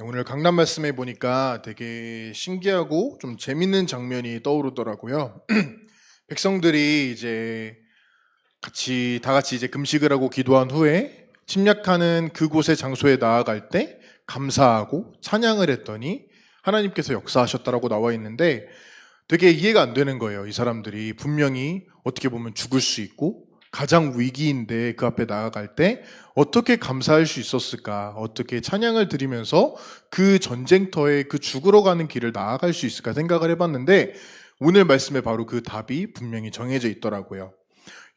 오늘 강단 말씀해 보니까 되게 신기하고 좀 재밌는 장면이 떠오르더라고요. 백성들이 이제 다 같이 이제 금식을 하고 기도한 후에 침략하는 그곳의 장소에 나아갈 때 감사하고 찬양을 했더니 하나님께서 역사하셨다라고 나와 있는데 되게 이해가 안 되는 거예요. 이 사람들이 분명히 어떻게 보면 죽을 수 있고 가장 위기인데 그 앞에 나아갈 때 어떻게 감사할 수 있었을까? 어떻게 찬양을 드리면서 그 전쟁터에 그 죽으러 가는 길을 나아갈 수 있을까 생각을 해봤는데 오늘 말씀에 바로 그 답이 분명히 정해져 있더라고요.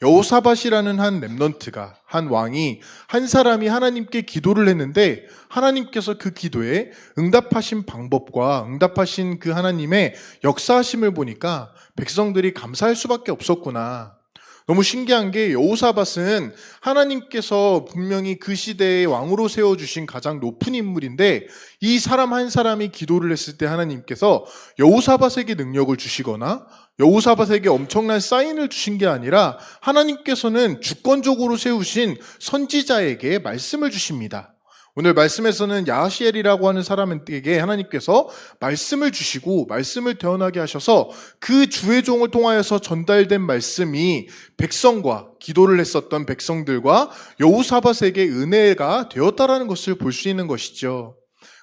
여호사밧이라는 한 렘넌트가, 한 왕이, 한 사람이 하나님께 기도를 했는데 하나님께서 그 기도에 응답하신 방법과 응답하신 그 하나님의 역사하심을 보니까 백성들이 감사할 수밖에 없었구나. 너무 신기한 게 여호사밧은 하나님께서 분명히 그 시대의 왕으로 세워주신 가장 높은 인물인데 이 사람 한 사람이 기도를 했을 때 하나님께서 여호사밧에게 능력을 주시거나 여호사밧에게 엄청난 사인을 주신 게 아니라 하나님께서는 주권적으로 세우신 선지자에게 말씀을 주십니다. 오늘 말씀에서는 야하시엘이라고 하는 사람에게 하나님께서 말씀을 주시고 말씀을 태어나게 하셔서 그 주의 종을 통하여서 전달된 말씀이 백성과 기도를 했었던 백성들과 여호사밧에게 은혜가 되었다라는 것을 볼 수 있는 것이죠.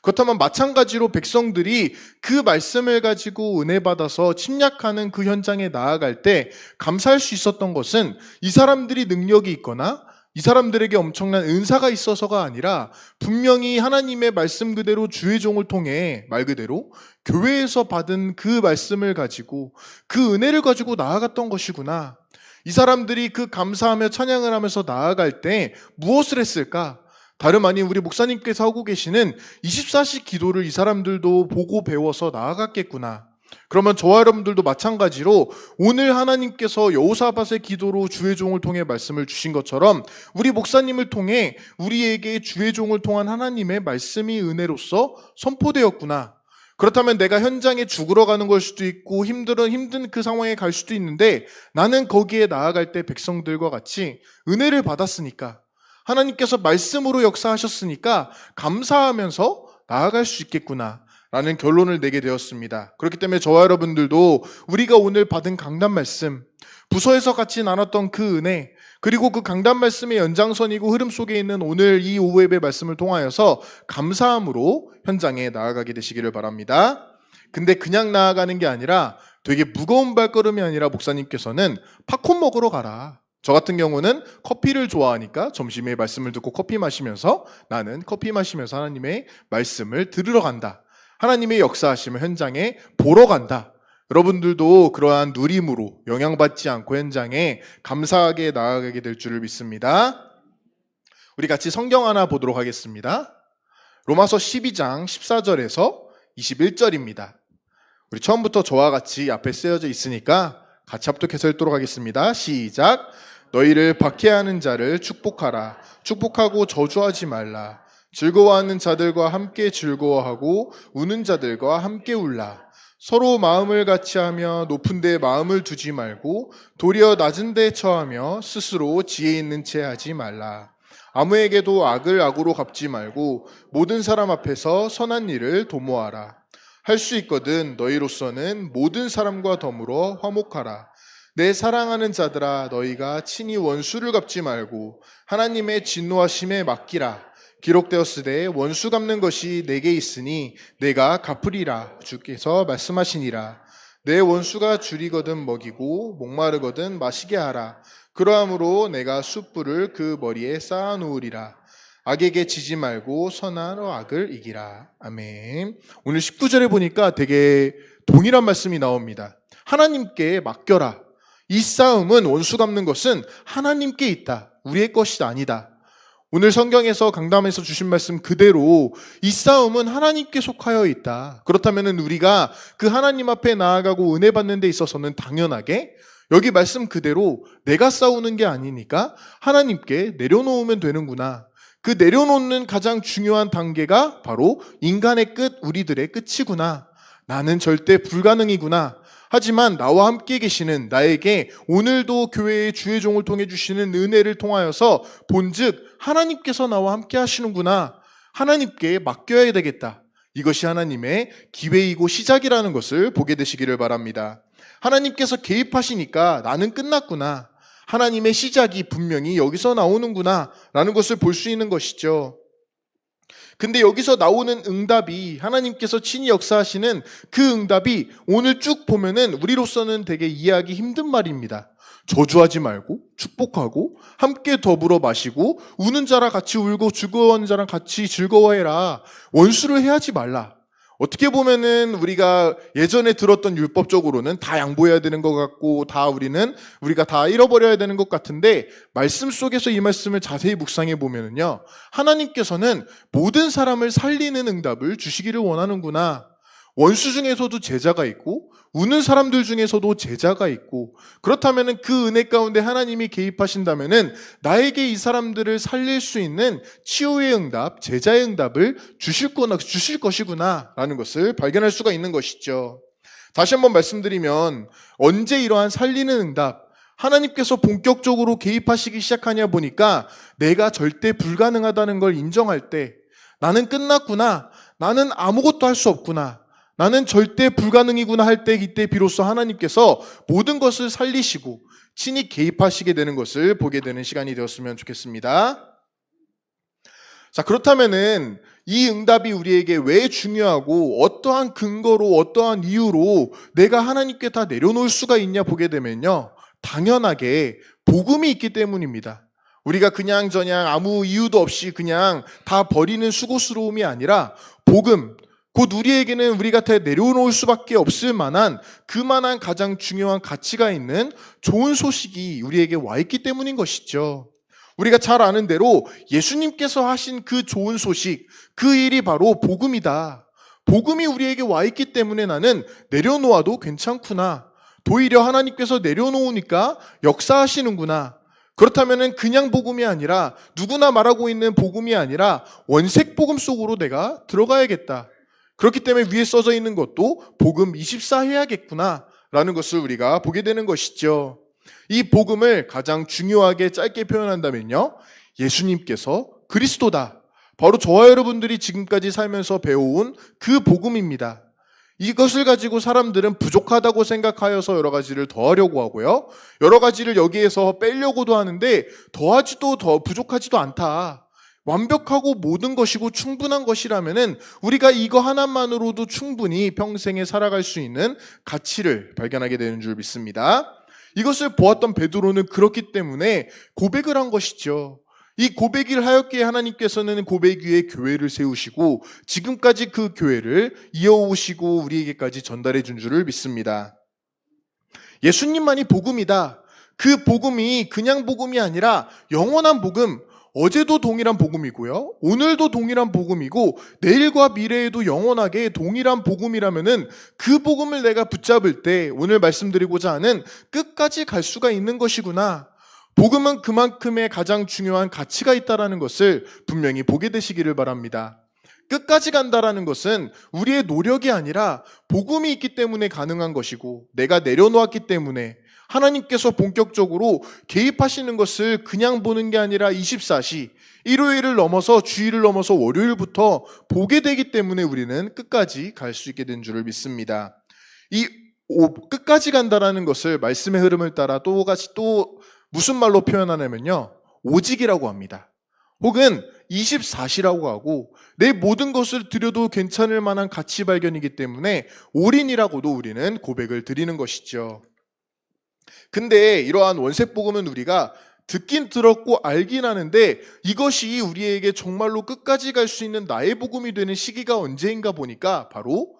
그렇다면 마찬가지로 백성들이 그 말씀을 가지고 은혜 받아서 침략하는 그 현장에 나아갈 때 감사할 수 있었던 것은 이 사람들이 능력이 있거나 이 사람들에게 엄청난 은사가 있어서가 아니라 분명히 하나님의 말씀 그대로 주의 종을 통해 말 그대로 교회에서 받은 그 말씀을 가지고 그 은혜를 가지고 나아갔던 것이구나. 이 사람들이 그 감사하며 찬양을 하면서 나아갈 때 무엇을 했을까? 다름 아닌 우리 목사님께서 하고 계시는 24시 기도를 이 사람들도 보고 배워서 나아갔겠구나. 그러면 저와 여러분들도 마찬가지로 오늘 하나님께서 여호사밧의 기도로 주의 종을 통해 말씀을 주신 것처럼 우리 목사님을 통해 우리에게 주의 종을 통한 하나님의 말씀이 은혜로서 선포되었구나. 그렇다면 내가 현장에 죽으러 가는 걸 수도 있고 힘든 그 상황에 갈 수도 있는데 나는 거기에 나아갈 때 백성들과 같이 은혜를 받았으니까 하나님께서 말씀으로 역사하셨으니까 감사하면서 나아갈 수 있겠구나 라는 결론을 내게 되었습니다. 그렇기 때문에 저와 여러분들도 우리가 오늘 받은 강단 말씀, 부서에서 같이 나눴던 그 은혜, 그리고 그 강단 말씀의 연장선이고 흐름 속에 있는 오늘 이 오후 예배 말씀을 통하여서 감사함으로 현장에 나아가게 되시기를 바랍니다. 근데 그냥 나아가는 게 아니라 되게 무거운 발걸음이 아니라 목사님께서는 팝콘 먹으러 가라. 저 같은 경우는 커피를 좋아하니까 점심에 말씀을 듣고 커피 마시면서 나는 커피 마시면서 하나님의 말씀을 들으러 간다. 하나님의 역사하심을 현장에 보러 간다. 여러분들도 그러한 누림으로 영향받지 않고 현장에 감사하게 나아가게 될 줄을 믿습니다. 우리 같이 성경 하나 보도록 하겠습니다. 로마서 12장 14절에서 21절입니다. 우리 처음부터 저와 같이 앞에 쓰여져 있으니까 같이 합독해서 읽도록 하겠습니다. 시작. 너희를 박해하는 자를 축복하라. 축복하고 저주하지 말라. 즐거워하는 자들과 함께 즐거워하고 우는 자들과 함께 울라. 서로 마음을 같이 하며 높은 데 마음을 두지 말고 도리어 낮은 데 처하며 스스로 지혜 있는 채 하지 말라. 아무에게도 악을 악으로 갚지 말고 모든 사람 앞에서 선한 일을 도모하라. 할 수 있거든 너희로서는 모든 사람과 더불어 화목하라. 내 사랑하는 자들아 너희가 친히 원수를 갚지 말고 하나님의 진노하심에 맡기라. 기록되었으되 원수 갚는 것이 내게 있으니 내가 갚으리라 주께서 말씀하시니라. 내 원수가 줄이거든 먹이고 목마르거든 마시게 하라. 그러함으로 내가 숯불을 그 머리에 쌓아 놓으리라. 악에게 지지 말고 선한 악을 이기라. 아멘. 오늘 19절에 보니까 되게 동일한 말씀이 나옵니다. 하나님께 맡겨라. 이 싸움은 원수 갚는 것은 하나님께 있다. 우리의 것이 아니다. 오늘 성경에서 강담에서 주신 말씀 그대로 이 싸움은 하나님께 속하여 있다. 그렇다면 우리가 그 하나님 앞에 나아가고 은혜 받는 데 있어서는 당연하게 여기 말씀 그대로 내가 싸우는 게 아니니까 하나님께 내려놓으면 되는구나. 그 내려놓는 가장 중요한 단계가 바로 인간의 끝, 우리들의 끝이구나. 나는 절대 불가능이구나. 하지만 나와 함께 계시는 나에게 오늘도 교회의 주의 종을 통해 주시는 은혜를 통하여서 본즉 하나님께서 나와 함께 하시는구나. 하나님께 맡겨야 되겠다. 이것이 하나님의 기회이고 시작이라는 것을 보게 되시기를 바랍니다. 하나님께서 개입하시니까 나는 끝났구나. 하나님의 시작이 분명히 여기서 나오는구나 라는 것을 볼 수 있는 것이죠. 근데 여기서 나오는 응답이 하나님께서 친히 역사하시는 그 응답이 오늘 쭉 보면은 우리로서는 되게 이해하기 힘든 말입니다. 저주하지 말고 축복하고 함께 더불어 마시고 우는 자랑 같이 울고 즐거워하는 자랑 같이 즐거워해라. 원수를 해하지 말라. 어떻게 보면은 우리가 예전에 들었던 율법적으로는 다 양보해야 되는 것 같고 우리가 다 잃어버려야 되는 것 같은데 말씀 속에서 이 말씀을 자세히 묵상해 보면은요, 하나님께서는 모든 사람을 살리는 응답을 주시기를 원하는구나. 원수 중에서도 제자가 있고 우는 사람들 중에서도 제자가 있고, 그렇다면은 그 은혜 가운데 하나님이 개입하신다면은 나에게 이 사람들을 살릴 수 있는 치유의 응답, 제자의 응답을 주실 것이구나 라는 것을 발견할 수가 있는 것이죠. 다시 한번 말씀드리면, 언제 이러한 살리는 응답, 하나님께서 본격적으로 개입하시기 시작하냐 보니까 내가 절대 불가능하다는 걸 인정할 때, 나는 끝났구나, 나는 아무것도 할 수 없구나, 나는 절대 불가능이구나 할 때, 이때 비로소 하나님께서 모든 것을 살리시고 친히 개입하시게 되는 것을 보게 되는 시간이 되었으면 좋겠습니다. 자, 그렇다면은 이 응답이 우리에게 왜 중요하고 어떠한 근거로 어떠한 이유로 내가 하나님께 다 내려놓을 수가 있냐 보게 되면요, 당연하게 복음이 있기 때문입니다. 우리가 그냥저냥 아무 이유도 없이 그냥 다 버리는 수고스러움이 아니라 복음, 곧 우리에게는 우리가 다 내려놓을 수밖에 없을 만한 그만한 가장 중요한 가치가 있는 좋은 소식이 우리에게 와 있기 때문인 것이죠. 우리가 잘 아는 대로 예수님께서 하신 그 좋은 소식, 그 일이 바로 복음이다. 복음이 우리에게 와 있기 때문에 나는 내려놓아도 괜찮구나. 도리어 하나님께서 내려놓으니까 역사하시는구나. 그렇다면 그냥 복음이 아니라, 누구나 말하고 있는 복음이 아니라 원색 복음 속으로 내가 들어가야겠다. 그렇기 때문에 위에 써져 있는 것도 복음 24 해야겠구나 라는 것을 우리가 보게 되는 것이죠. 이 복음을 가장 중요하게 짧게 표현한다면요, 예수님께서 그리스도다. 바로 저와 여러분들이 지금까지 살면서 배워온 그 복음입니다. 이것을 가지고 사람들은 부족하다고 생각하여서 여러 가지를 더하려고 하고요, 여러 가지를 여기에서 빼려고도 하는데 더 부족하지도 않다. 완벽하고 모든 것이고 충분한 것이라면은 우리가 이거 하나만으로도 충분히 평생에 살아갈 수 있는 가치를 발견하게 되는 줄 믿습니다. 이것을 보았던 베드로는 그렇기 때문에 고백을 한 것이죠. 이 고백을 하였기에 하나님께서는 고백 위에 교회를 세우시고 지금까지 그 교회를 이어오시고 우리에게까지 전달해 준 줄을 믿습니다. 예수님만이 복음이다. 그 복음이 그냥 복음이 아니라 영원한 복음, 어제도 동일한 복음이고요, 오늘도 동일한 복음이고 내일과 미래에도 영원하게 동일한 복음이라면은 그 복음을 내가 붙잡을 때 오늘 말씀드리고자 하는 끝까지 갈 수가 있는 것이구나. 복음은 그만큼의 가장 중요한 가치가 있다는 것을 분명히 보게 되시기를 바랍니다. 끝까지 간다라는 것은 우리의 노력이 아니라 복음이 있기 때문에 가능한 것이고, 내가 내려놓았기 때문에 하나님께서 본격적으로 개입하시는 것을 그냥 보는 게 아니라 24시, 일요일을 넘어서 주일을 넘어서 월요일부터 보게 되기 때문에 우리는 끝까지 갈 수 있게 된 줄을 믿습니다. 끝까지 간다라는 것을 말씀의 흐름을 따라 또 무슨 말로 표현하냐면요, 오직이라고 합니다. 혹은 24시라고 하고, 내 모든 것을 드려도 괜찮을 만한 가치 발견이기 때문에 올인이라고도 우리는 고백을 드리는 것이죠. 근데 이러한 원색 복음은 우리가 듣긴 들었고 알긴 하는데, 이것이 우리에게 정말로 끝까지 갈 수 있는 나의 복음이 되는 시기가 언제인가 보니까 바로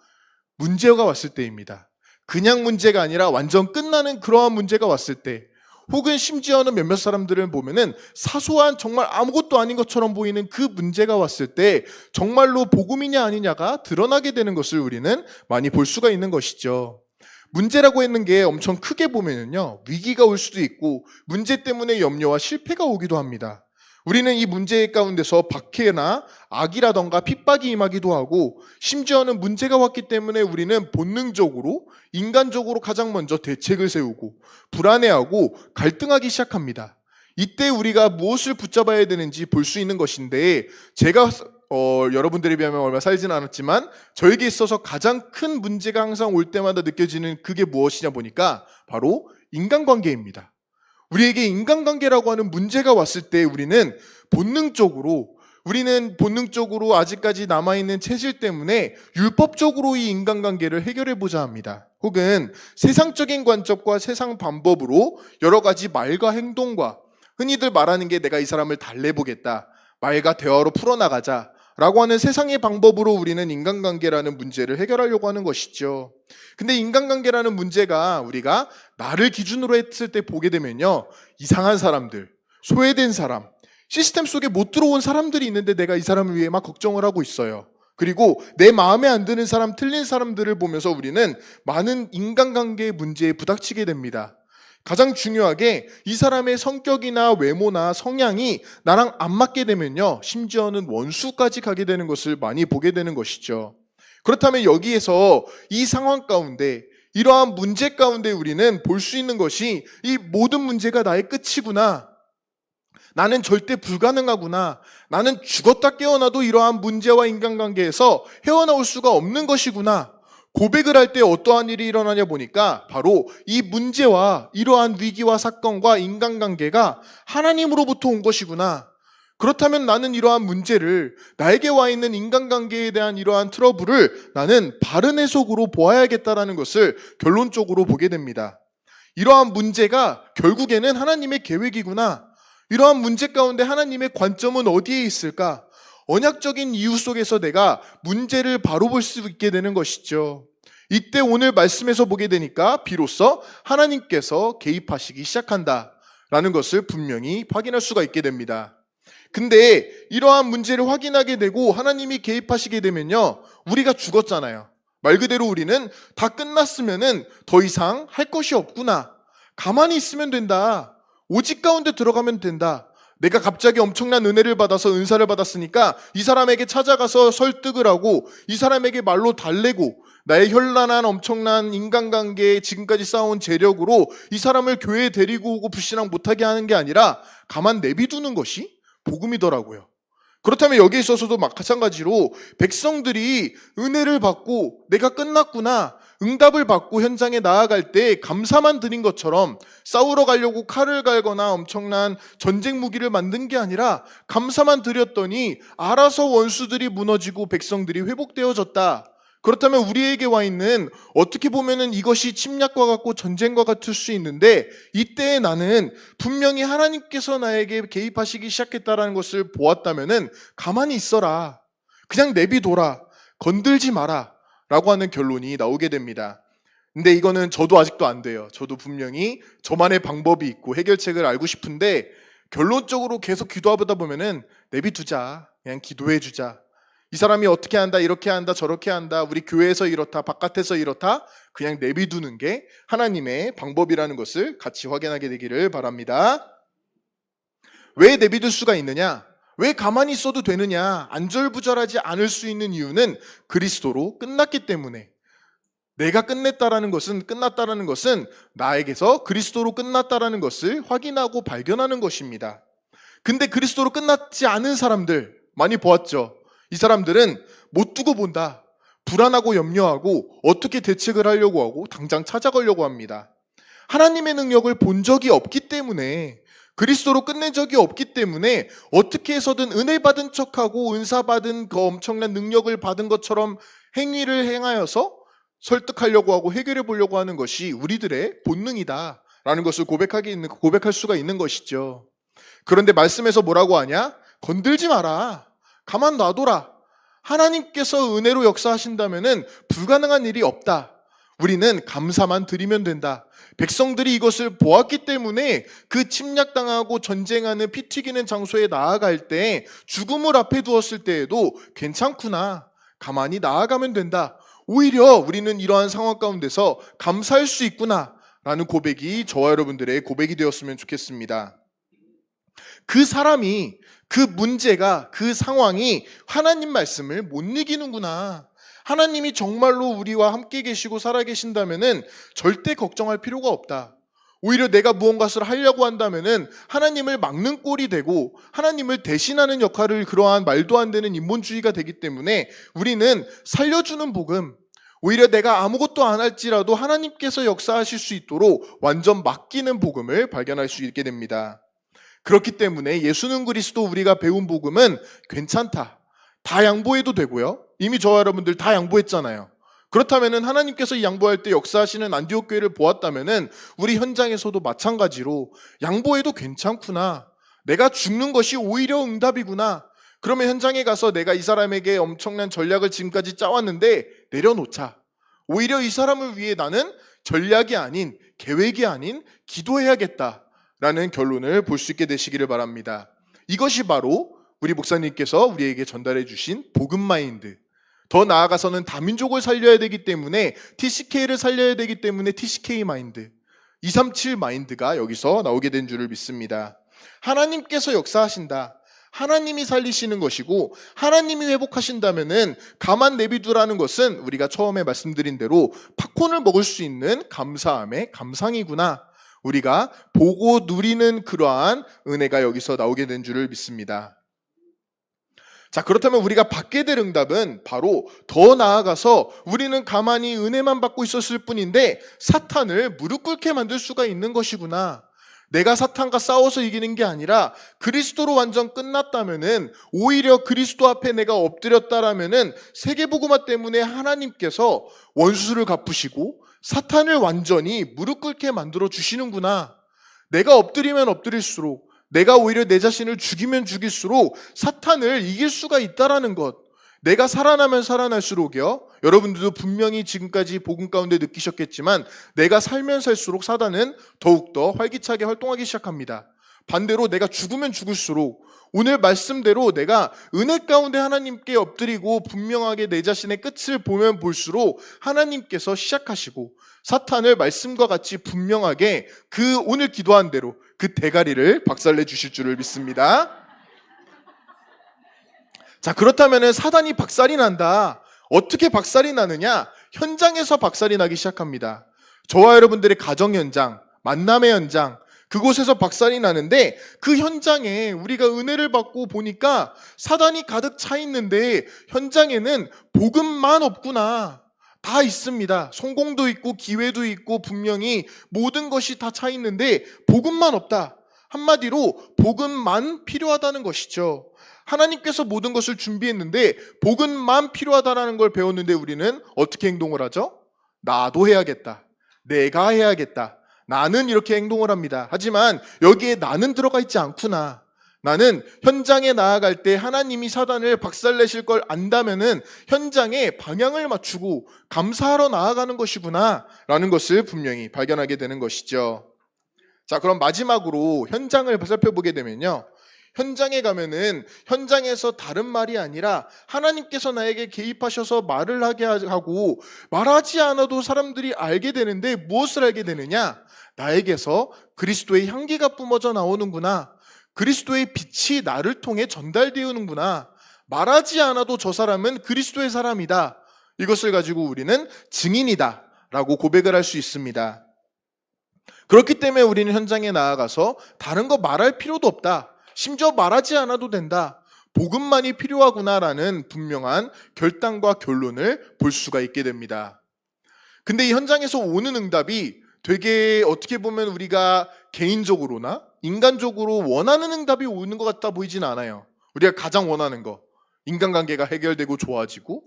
문제가 왔을 때입니다. 그냥 문제가 아니라 완전 끝나는 그러한 문제가 왔을 때, 혹은 심지어는 몇몇 사람들을 보면은 사소한 정말 아무것도 아닌 것처럼 보이는 그 문제가 왔을 때 정말로 복음이냐 아니냐가 드러나게 되는 것을 우리는 많이 볼 수가 있는 것이죠. 문제라고 했는 게 엄청 크게 보면은요, 위기가 올 수도 있고 문제 때문에 염려와 실패가 오기도 합니다. 우리는 이 문제 가운데서 박해나 악이라던가 핍박이 임하기도 하고, 심지어는 문제가 왔기 때문에 우리는 본능적으로, 인간적으로 가장 먼저 대책을 세우고 불안해하고 갈등하기 시작합니다. 이때 우리가 무엇을 붙잡아야 되는지 볼 수 있는 것인데, 제가 여러분들에 비하면 얼마 살지는 않았지만 저에게 있어서 가장 큰 문제가 항상 올 때마다 느껴지는 그게 무엇이냐 보니까 바로 인간관계입니다. 우리에게 인간관계라고 하는 문제가 왔을 때 우리는 본능적으로 아직까지 남아있는 체질 때문에 율법적으로 이 인간관계를 해결해보자 합니다. 혹은 세상적인 관점과 세상 방법으로 여러 가지 말과 행동과 흔히들 말하는 게 내가 이 사람을 달래보겠다, 말과 대화로 풀어나가자 라고 하는 세상의 방법으로 우리는 인간관계라는 문제를 해결하려고 하는 것이죠. 근데 인간관계라는 문제가 우리가 나를 기준으로 했을 때 보게 되면요, 이상한 사람들, 소외된 사람, 시스템 속에 못 들어온 사람들이 있는데 내가 이 사람을 위해 막 걱정을 하고 있어요. 그리고 내 마음에 안 드는 사람, 틀린 사람들을 보면서 우리는 많은 인간관계의 문제에 부닥치게 됩니다. 가장 중요하게 이 사람의 성격이나 외모나 성향이 나랑 안 맞게 되면요, 심지어는 원수까지 가게 되는 것을 많이 보게 되는 것이죠. 그렇다면 여기에서 이 상황 가운데, 이러한 문제 가운데 우리는 볼 수 있는 것이 이 모든 문제가 나의 끝이구나, 나는 절대 불가능하구나, 나는 죽었다 깨어나도 이러한 문제와 인간관계에서 헤어나올 수가 없는 것이구나, 고백을 할 때 어떠한 일이 일어나냐 보니까 바로 이 문제와 이러한 위기와 사건과 인간관계가 하나님으로부터 온 것이구나. 그렇다면 나는 이러한 문제를, 나에게 와 있는 인간관계에 대한 이러한 트러블을 나는 바른 해석으로 보아야겠다라는 것을 결론적으로 보게 됩니다. 이러한 문제가 결국에는 하나님의 계획이구나. 이러한 문제 가운데 하나님의 관점은 어디에 있을까? 언약적인 이유 속에서 내가 문제를 바로 볼 수 있게 되는 것이죠. 이때 오늘 말씀에서 보게 되니까 비로소 하나님께서 개입하시기 시작한다라는 것을 분명히 확인할 수가 있게 됩니다. 근데 이러한 문제를 확인하게 되고 하나님이 개입하시게 되면요, 우리가 죽었잖아요. 말 그대로 우리는 다 끝났으면은 더 이상 할 것이 없구나. 가만히 있으면 된다. 오직 가운데 들어가면 된다. 내가 갑자기 엄청난 은혜를 받아서 은사를 받았으니까 이 사람에게 찾아가서 설득을 하고 이 사람에게 말로 달래고 나의 현란한 엄청난 인간관계에 지금까지 쌓아온 재력으로 이 사람을 교회에 데리고 오고 불신앙 못하게 하는 게 아니라 가만 내비두는 것이 복음이더라고요. 그렇다면 여기에 있어서도 마찬가지로 백성들이 은혜를 받고 내가 끝났구나, 응답을 받고 현장에 나아갈 때 감사만 드린 것처럼 싸우러 가려고 칼을 갈거나 엄청난 전쟁 무기를 만든 게 아니라 감사만 드렸더니 알아서 원수들이 무너지고 백성들이 회복되어졌다. 그렇다면 우리에게 와 있는, 어떻게 보면은 이것이 침략과 같고 전쟁과 같을 수 있는데, 이때에 나는 분명히 하나님께서 나에게 개입하시기 시작했다라는 것을 보았다면은 가만히 있어라, 그냥 내비둬라, 건들지 마라 라고 하는 결론이 나오게 됩니다. 근데 이거는 저도 아직도 안 돼요. 저도 분명히 저만의 방법이 있고 해결책을 알고 싶은데 결론적으로 계속 기도하다 보면은 내비두자, 그냥 기도해주자, 이 사람이 어떻게 한다, 이렇게 한다, 저렇게 한다, 우리 교회에서 이렇다, 바깥에서 이렇다, 그냥 내비두는 게 하나님의 방법이라는 것을 같이 확인하게 되기를 바랍니다. 왜 내비둘 수가 있느냐? 왜 가만히 있어도 되느냐? 안절부절하지 않을 수 있는 이유는 그리스도로 끝났기 때문에. 내가 끝났다라는 것은 나에게서 그리스도로 끝났다라는 것을 확인하고 발견하는 것입니다. 근데 그리스도로 끝났지 않은 사람들 많이 보았죠. 이 사람들은 못 두고 본다, 불안하고 염려하고 어떻게 대책을 하려고 하고 당장 찾아가려고 합니다. 하나님의 능력을 본 적이 없기 때문에, 그리스도로 끝낸 적이 없기 때문에 어떻게 해서든 은혜 받은 척하고 은사 받은 그 엄청난 능력을 받은 것처럼 행위를 행하여서 설득하려고 하고 해결해 보려고 하는 것이 우리들의 본능이다라는 것을 고백할 수가 있는 것이죠. 그런데 말씀에서 뭐라고 하냐? 건들지 마라, 가만 놔둬라. 하나님께서 은혜로 역사하신다면은 불가능한 일이 없다. 우리는 감사만 드리면 된다. 백성들이 이것을 보았기 때문에 그 침략당하고 전쟁하는 피 튀기는 장소에 나아갈 때, 죽음을 앞에 두었을 때에도 괜찮구나, 가만히 나아가면 된다. 오히려 우리는 이러한 상황 가운데서 감사할 수 있구나 라는 고백이 저와 여러분들의 고백이 되었으면 좋겠습니다. 그 사람이, 그 문제가, 그 상황이 하나님 말씀을 못 이기는구나, 하나님이 정말로 우리와 함께 계시고 살아계신다면은 절대 걱정할 필요가 없다. 오히려 내가 무언가를 하려고 한다면은 하나님을 막는 꼴이 되고 하나님을 대신하는 역할을, 그러한 말도 안 되는 인본주의가 되기 때문에 우리는 살려주는 복음, 오히려 내가 아무것도 안 할지라도 하나님께서 역사하실 수 있도록 완전 맡기는 복음을 발견할 수 있게 됩니다. 그렇기 때문에 예수는 그리스도, 우리가 배운 복음은 괜찮다, 다 양보해도 되고요. 이미 저와 여러분들 다 양보했잖아요. 그렇다면은 하나님께서 이 양보할 때 역사하시는 안디옥 교회를 보았다면은 우리 현장에서도 마찬가지로 양보해도 괜찮구나, 내가 죽는 것이 오히려 응답이구나, 그러면 현장에 가서 내가 이 사람에게 엄청난 전략을 지금까지 짜왔는데 내려놓자, 오히려 이 사람을 위해 나는 전략이 아닌, 계획이 아닌 기도해야겠다라는 결론을 볼 수 있게 되시기를 바랍니다. 이것이 바로 우리 목사님께서 우리에게 전달해 주신 복음 마인드, 더 나아가서는 다민족을 살려야 되기 때문에 TCK를 살려야 되기 때문에 TCK 마인드, 237 마인드가 여기서 나오게 된 줄을 믿습니다. 하나님께서 역사하신다, 하나님이 살리시는 것이고 하나님이 회복하신다면은 가만 내비두라는 것은 우리가 처음에 말씀드린 대로 팝콘을 먹을 수 있는 감사함의 감상이구나, 우리가 보고 누리는 그러한 은혜가 여기서 나오게 된 줄을 믿습니다. 자, 그렇다면 우리가 받게 될 응답은 바로 더 나아가서 우리는 가만히 은혜만 받고 있었을 뿐인데 사탄을 무릎 꿇게 만들 수가 있는 것이구나, 내가 사탄과 싸워서 이기는 게 아니라 그리스도로 완전 끝났다면은, 오히려 그리스도 앞에 내가 엎드렸다라면은 세계복음화 때문에 하나님께서 원수를 갚으시고 사탄을 완전히 무릎 꿇게 만들어 주시는구나, 내가 엎드리면 엎드릴수록, 내가 오히려 내 자신을 죽이면 죽일수록 사탄을 이길 수가 있다라는 것, 내가 살아나면 살아날수록요, 여러분들도 분명히 지금까지 복음 가운데 느끼셨겠지만 내가 살면 살수록 사단은 더욱더 활기차게 활동하기 시작합니다. 반대로 내가 죽으면 죽을수록, 오늘 말씀대로 내가 은혜 가운데 하나님께 엎드리고 분명하게 내 자신의 끝을 보면 볼수록 하나님께서 시작하시고 사탄을 말씀과 같이 분명하게 그 오늘 기도한 대로 그 대가리를 박살내 주실 줄을 믿습니다. 자, 그렇다면 사단이 박살이 난다. 어떻게 박살이 나느냐? 현장에서 박살이 나기 시작합니다. 저와 여러분들의 가정 현장, 만남의 현장, 그곳에서 박살이 나는데 그 현장에 우리가 은혜를 받고 보니까 사단이 가득 차 있는데 현장에는 복음만 없구나. 다 있습니다. 성공도 있고 기회도 있고 분명히 모든 것이 다 차 있는데 복음만 없다. 한마디로 복음만 필요하다는 것이죠. 하나님께서 모든 것을 준비했는데 복음만 필요하다는 걸 배웠는데 우리는 어떻게 행동을 하죠? 나도 해야겠다, 내가 해야겠다, 나는 이렇게 행동을 합니다. 하지만 여기에 나는 들어가 있지 않구나. 나는 현장에 나아갈 때 하나님이 사단을 박살내실 걸 안다면은 현장에 방향을 맞추고 감사하러 나아가는 것이구나 라는 것을 분명히 발견하게 되는 것이죠. 자, 그럼 마지막으로 현장을 살펴보게 되면요, 현장에 가면은 현장에서 다른 말이 아니라 하나님께서 나에게 개입하셔서 말을 하게 하고, 말하지 않아도 사람들이 알게 되는데 무엇을 알게 되느냐? 나에게서 그리스도의 향기가 뿜어져 나오는구나, 그리스도의 빛이 나를 통해 전달되는구나, 말하지 않아도 저 사람은 그리스도의 사람이다, 이것을 가지고 우리는 증인이다 라고 고백을 할 수 있습니다. 그렇기 때문에 우리는 현장에 나아가서 다른 거 말할 필요도 없다, 심지어 말하지 않아도 된다, 복음만이 필요하구나라는 분명한 결단과 결론을 볼 수가 있게 됩니다. 근데 이 현장에서 오는 응답이 되게 어떻게 보면 우리가 개인적으로나 인간적으로 원하는 응답이 오는 것 같아 보이진 않아요. 우리가 가장 원하는 거, 인간관계가 해결되고 좋아지고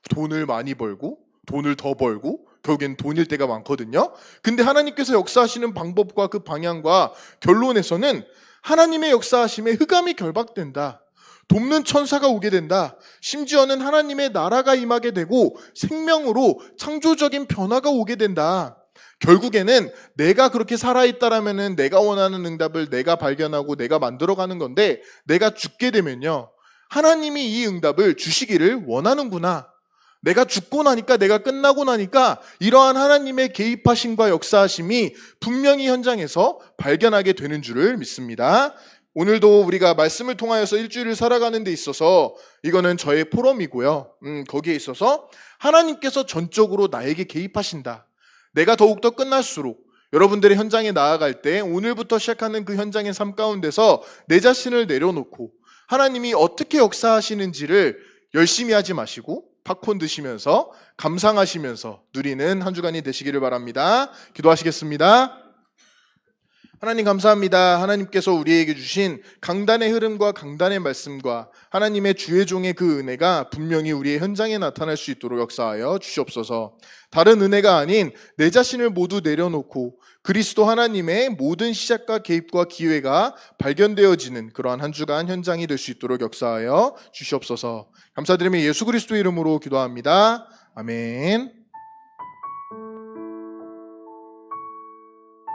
돈을 많이 벌고 돈을 더 벌고 결국엔 돈일 때가 많거든요. 근데 하나님께서 역사하시는 방법과 그 방향과 결론에서는 하나님의 역사하심에 흑암이 결박된다, 돕는 천사가 오게 된다, 심지어는 하나님의 나라가 임하게 되고 생명으로 창조적인 변화가 오게 된다. 결국에는 내가 그렇게 살아있다라면은 내가 원하는 응답을 내가 발견하고 내가 만들어가는 건데, 내가 죽게 되면요, 하나님이 이 응답을 주시기를 원하는구나, 내가 죽고 나니까, 내가 끝나고 나니까 이러한 하나님의 개입하심과 역사하심이 분명히 현장에서 발견하게 되는 줄을 믿습니다. 오늘도 우리가 말씀을 통하여서 일주일을 살아가는 데 있어서 이거는 저의 포럼이고요. 거기에 있어서 하나님께서 전적으로 나에게 개입하신다. 내가 더욱더 끝날수록, 여러분들의 현장에 나아갈 때 오늘부터 시작하는 그 현장의 삶 가운데서 내 자신을 내려놓고 하나님이 어떻게 역사하시는지를 열심히 하지 마시고 팝콘 드시면서 감상하시면서 누리는 한 주간이 되시기를 바랍니다. 기도하시겠습니다. 하나님 감사합니다. 하나님께서 우리에게 주신 강단의 흐름과 강단의 말씀과 하나님의 주의 종의 그 은혜가 분명히 우리의 현장에 나타날 수 있도록 역사하여 주시옵소서. 다른 은혜가 아닌 내 자신을 모두 내려놓고 그리스도 하나님의 모든 시작과 개입과 기회가 발견되어지는 그러한 한 주간 현장이 될 수 있도록 역사하여 주시옵소서. 감사드리며 예수 그리스도 이름으로 기도합니다. 아멘.